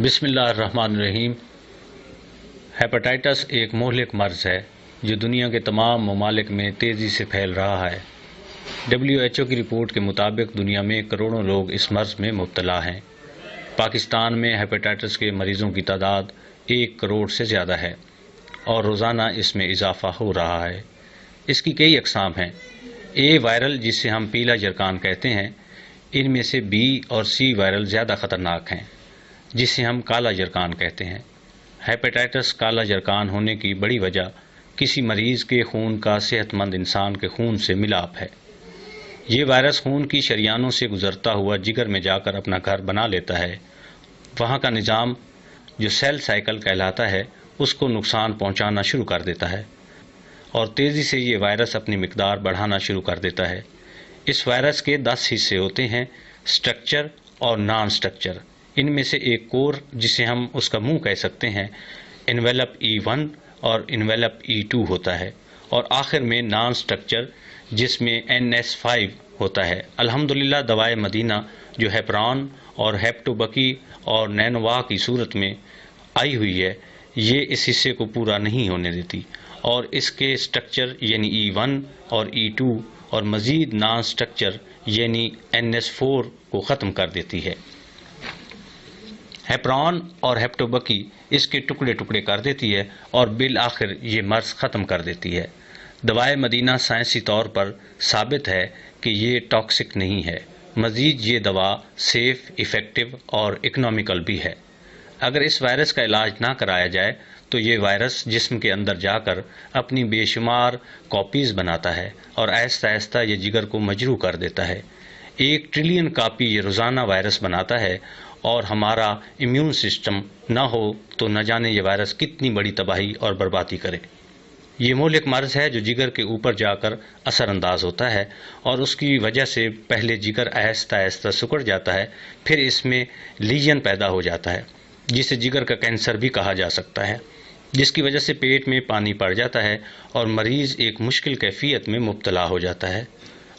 بسم اللہ الرحمن الرحیم۔ ہیپاٹائٹس ایک مہلک مرض ہے جو دنیا کے تمام ممالک میں تیزی سے پھیل رہا ہے۔ WHO کی رپورٹ کے مطابق دنیا میں کروڑوں لوگ اس مرض میں مبتلا ہیں۔ پاکستان میں ہیپاٹائٹس کے مریضوں کی تعداد 1 کروڑ سے زیادہ ہے اور روزانہ اس میں اضافہ ہو رہا ہے۔ اس کی کئی اقسام ہیں۔ A وائرل، جسے ہم پیلا جرقان کہتے ہیں، ان میں سے B اور C وائرل زیادہ خطرناک ہیں، جسے ہم کالا جرقان کہتے ہیں۔ ہیپاٹائٹس کالا جرقان ہونے کی بڑی وجہ کسی مریض کے خون کا صحت مند انسان کے خون سے ملاپ ہے۔ یہ وائرس خون کی شریانوں سے گزرتا ہوا جگر میں جا کر اپنا گھر بنا لیتا ہے۔ وہاں کا نظام، جو سیل سائیکل کہلاتا ہے، اس کو نقصان پہنچانا شروع کر دیتا ہے اور تیزی سے یہ وائرس اپنی مقدار بڑھانا شروع کر دیتا ہے۔ اس وائرس کے 10 حصے ہوتے ہیں: سٹرکچر اور نان سٹرکچر۔ ان میں سے ایک کور، جسے ہم اس کا منہ کہہ سکتے ہیں، انویلپ E1 اور انویلپ E2 ہوتا ہے، اور آخر میں نان سٹرکچر جس میں NS5 ہوتا ہے۔ الحمدللہ دوائے مدینہ جو ہیپران اور ہیپٹوبکی اور نینوا کی صورت میں آئی ہوئی ہے، یہ اس حصے کو پورا نہیں ہونے دیتی اور اس کے سٹرکچر یعنی E1 اور E2 اور مزید نان سٹرکچر یعنی NS4 کو ختم کر دیتی ہے۔ ہیپران اور ہیپٹوبکی اس کے ٹکڑے ٹکڑے کر دیتی ہے اور بالآخر یہ مرض ختم کر دیتی ہے۔ دوائے مدینہ سائنسی طور پر ثابت ہے کہ یہ ٹاکسک نہیں ہے، مزید یہ دوا سیف، ایفیکٹو اور اکنامیکل بھی ہے۔ اگر اس وائرس کا علاج نہ کرایا جائے تو یہ وائرس جسم کے اندر جا کر اپنی بے شمار کاپیز بناتا ہے اور آہستہ آہستہ یہ جگر کو مجروح کر دیتا ہے۔ 1 ٹریلین کاپی یہ روزانہ وائرس بناتا ہے، اور ہمارا امیون سسٹم نہ ہو تو نہ جانے یہ وائرس کتنی بڑی تباہی اور بربادی کرے۔ یہ مہلک مرض ہے جو جگر کے اوپر جا کر اثر انداز ہوتا ہے اور اس کی وجہ سے پہلے جگر آہستہ آہستہ سکڑ جاتا ہے، پھر اس میں لیجن پیدا ہو جاتا ہے جسے جگر کا کینسر بھی کہا جا سکتا ہے، جس کی وجہ سے پیٹ میں پانی پڑ جاتا ہے اور مریض ایک مشکل کیفیت میں مبتلا ہو جاتا ہے۔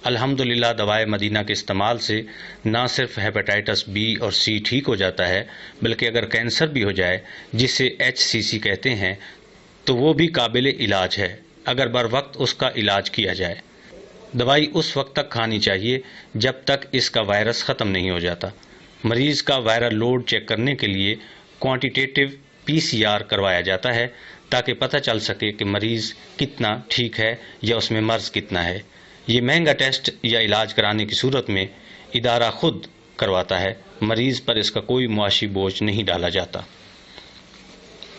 الحمدللہ دوائے مدینہ کے استعمال سے نہ صرف ہیپاٹائٹس B اور C ٹھیک ہو جاتا ہے، بلکہ اگر کینسر بھی ہو جائے، جسے HCC کہتے ہیں، تو وہ بھی قابل علاج ہے اگر بر وقت اس کا علاج کیا جائے۔ دوائی اس وقت تک کھانی چاہیے جب تک اس کا وائرس ختم نہیں ہو جاتا۔ مریض کا وائرل لوڈ چیک کرنے کے لیے کوانٹیٹیو PCR کروایا جاتا ہے تاکہ پتہ چل سکے کہ مریض کتنا ٹھیک ہے یا اس میں مرض کتنا ہے۔ یہ مہنگا ٹیسٹ یا علاج کرانے کی صورت میں ادارہ خود کرواتا ہے، مریض پر اس کا کوئی معاشی بوجھ نہیں ڈالا جاتا۔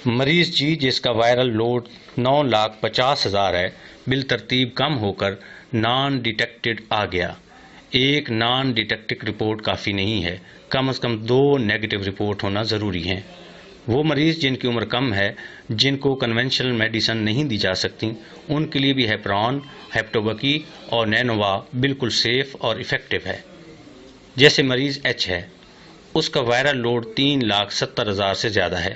مریض جس کا وائرل لوڈ 9,50,000 ہے، بالترتیب کم ہو کر نان ڈیٹیکٹڈ آ گیا۔ ایک نان ڈیٹیکٹڈ رپورٹ کافی نہیں ہے، کم از کم 2 نیگیٹو رپورٹ ہونا ضروری ہیں۔ وہ مریض جن کی عمر کم ہے، جن کو کنونشنل میڈیسن نہیں دی جا سکتی، ان کے لیے بھی ہیپران، ہیپٹوبکی اور نینوا بالکل سیف اور ایفیکٹو ہے۔ جیسے مریض H ہے، اس کا وائرل لوڈ 3,70,000 سے زیادہ ہے۔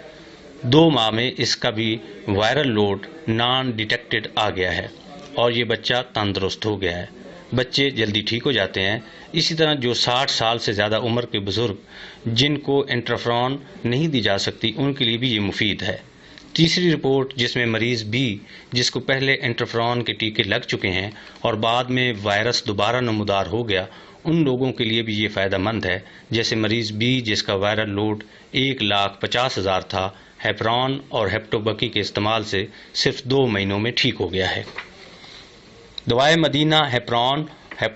2 ماہ میں اس کا بھی وائرل لوڈ نان ڈیٹیکٹڈ آ گیا ہے اور یہ بچہ تندرست ہو گیا ہے۔ بچے جلدی ٹھیک ہو جاتے ہیں۔ اسی طرح جو 60 سال سے زیادہ عمر کے بزرگ جن کو انٹرفرون نہیں دی جا سکتی، ان کے لیے بھی یہ مفید ہے۔ تیسری رپورٹ جس میں مریض B جس کو پہلے انٹرفرون کے ٹیکے لگ چکے ہیں اور بعد میں وائرس دوبارہ نمودار ہو گیا، ان لوگوں کے لیے بھی یہ فائدہ مند ہے۔ جیسے مریض B جس کا وائرل لوڈ 1,50,000 تھا، ہیپران اور ہیپٹوبکی کے استعمال سے صرف 2 مہینوں میں ٹھیک ہو گیا ہے۔ دوائے مدینہ ہیپران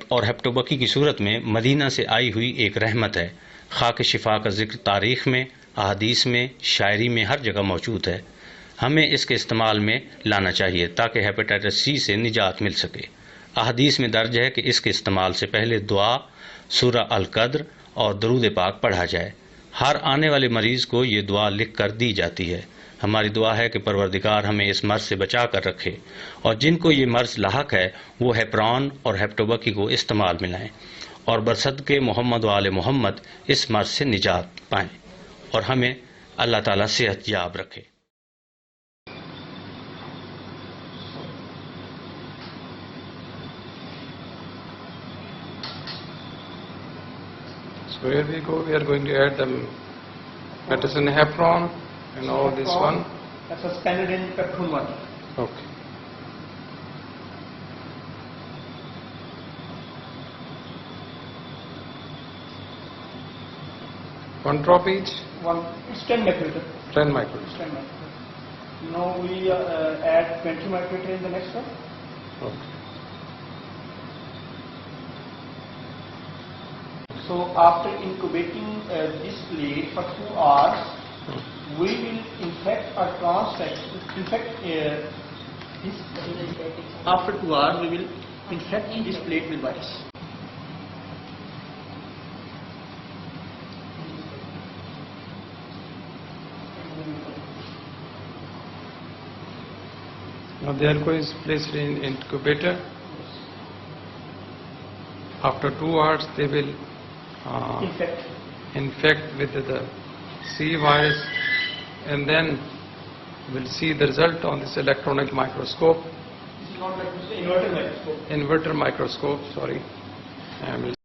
اور ہیپٹوبکی کی صورت میں مدینہ سے آئی ہوئی ایک رحمت ہے۔ خاک شفا کا ذکر تاریخ میں، احادیث میں، شاعری میں ہر جگہ موجود ہے۔ ہمیں اس کے استعمال میں لانا چاہیے تاکہ ہیپاٹائٹس C سے نجات مل سکے۔ احادیث میں درج ہے کہ اس کے استعمال سے پہلے دعا، سورہ القدر اور درود پاک پڑھا جائے۔ ہر آنے والے مریض کو یہ دعا لکھ کر دی جاتی ہے۔ ہماری دعا ہے کہ پروردگار ہمیں اس مرض سے بچا کر رکھے، اور جن کو یہ مرض لاحق ہے وہ ہیپران اور ہیپٹوبکی کو استعمال میں لائیں اور برصدقے محمد و آل محمد اس مرض سے نجات پائیں، اور ہمیں اللہ تعالیٰ صحت یاب رکھے۔ So here we go, we are going to add the That is in Hepron and all this one. That's suspended in petrol water. Okay. One drop each, It's 10 microliter. 10 microliters. It's 10 microliter. Now we add 20 microliter in the next one. Okay. So after incubating this plate for 2 hours, we will infect or after 2 hours we will infect this plate with virus. Now the alcohol is placed in incubator. After 2 hours they will infect with the C virus, and then we'll see the result on this electronic microscope. This is not like this inverter microscope. Inverter microscope, sorry. And we'll